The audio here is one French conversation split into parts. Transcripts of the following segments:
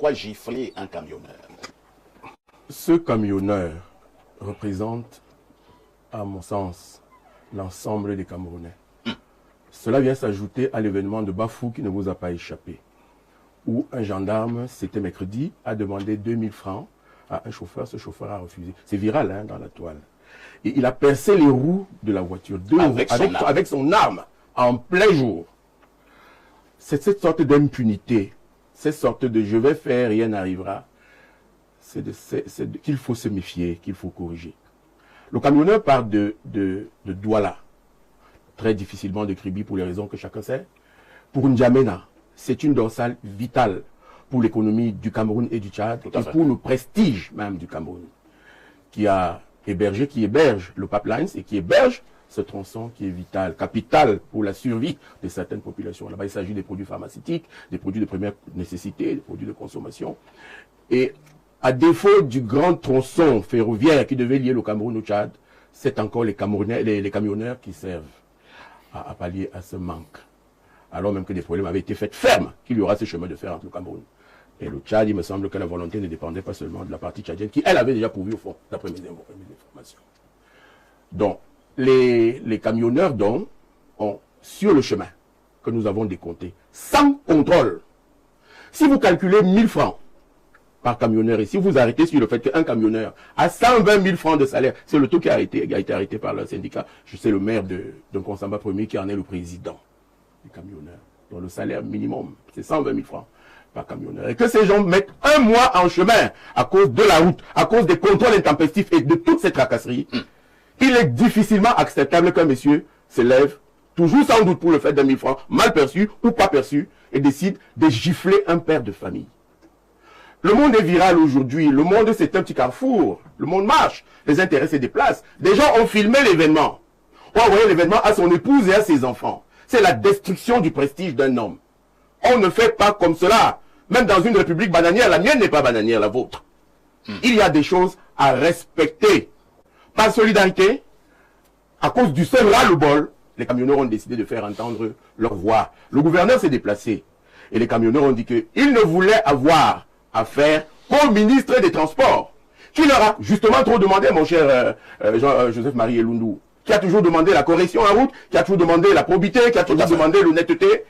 pourquoi gifler un camionneur? Ce camionneur représente, à mon sens, l'ensemble des Camerounais. Cela vient s'ajouter à l'événement de Bafou qui ne vous a pas échappé, où un gendarme, c'était mercredi, a demandé 2000 francs à un chauffeur. Ce chauffeur a refusé. C'est viral hein, dans la toile. Et il a percé les roues de la voiture avec son arme en plein jour. C'est cette sorte d'impunité, cette sorte de je vais faire, rien n'arrivera. Qu'il faut se méfier, qu'il faut corriger. Le camionneur part de Douala, très difficilement de Kribi pour les raisons que chacun sait. Pour N'Djamena, c'est une dorsale vitale pour l'économie du Cameroun et du Tchad, et pour le prestige même du Cameroun, qui héberge le pipeline et qui héberge ce tronçon qui est vital, capital pour la survie de certaines populations. Là-bas, il s'agit des produits pharmaceutiques, des produits de première nécessité, des produits de consommation. Et à défaut du grand tronçon ferroviaire qui devait lier le Cameroun au Tchad, c'est encore les camionneurs qui servent à pallier à ce manque. Alors même que des problèmes avaient été faits fermes qu'il y aura ce chemin de fer entre le Cameroun et le Tchad. Il me semble que la volonté ne dépendait pas seulement de la partie tchadienne, qui elle avait déjà pourvu au fond, d'après mes informations. Donc, les camionneurs donc ont sur le chemin que nous avons décompté, sans contrôle. Si vous calculez 1000 francs par camionneur, et si vous arrêtez sur le fait qu'un camionneur a 120 000 francs de salaire, c'est le taux qui a été arrêté par le syndicat. Je sais le maire de Konsamba Premier qui en est le président des camionneurs. Donc le salaire minimum, c'est 120 000 francs par camionneur. Et que ces gens mettent un mois en chemin à cause de la route, à cause des contrôles intempestifs et de toutes ces tracasseries, il est difficilement acceptable qu'un monsieur se lève, toujours sans doute pour le fait d'1 000 francs, mal perçu ou pas perçu, et décide de gifler un père de famille. Le monde est viral aujourd'hui. Le monde, c'est un petit carrefour. Le monde marche. Les intérêts se déplacent. Des gens ont filmé l'événement. On a envoyé l'événement à son épouse et à ses enfants. C'est la destruction du prestige d'un homme. On ne fait pas comme cela. Même dans une république bananière, la mienne n'est pas bananière, la vôtre. Il y a des choses à respecter. Par solidarité, à cause du seul ras-le-bol, les camionneurs ont décidé de faire entendre leur voix. Le gouverneur s'est déplacé. Et les camionneurs ont dit qu'ils ne voulaient avoir à faire qu'au ministre des Transports, qui leur a justement trop demandé, mon cher Joseph-Marie Elundou, qui a toujours demandé la correction en route, qui a toujours demandé la probité, qui a toujours demandé l'honnêteté,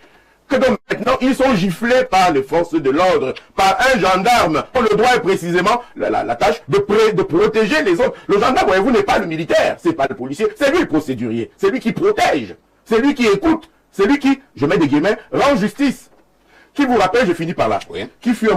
que donc maintenant ils sont giflés par les forces de l'ordre, par un gendarme. Le droit est précisément la tâche de protéger les autres. Le gendarme, voyez-vous, n'est pas le militaire, c'est pas le policier, c'est lui le procédurier, c'est lui qui protège, c'est lui qui écoute, c'est lui qui, je mets des guillemets, rend justice. Qui vous rappelle, je finis par là, qui fut un moment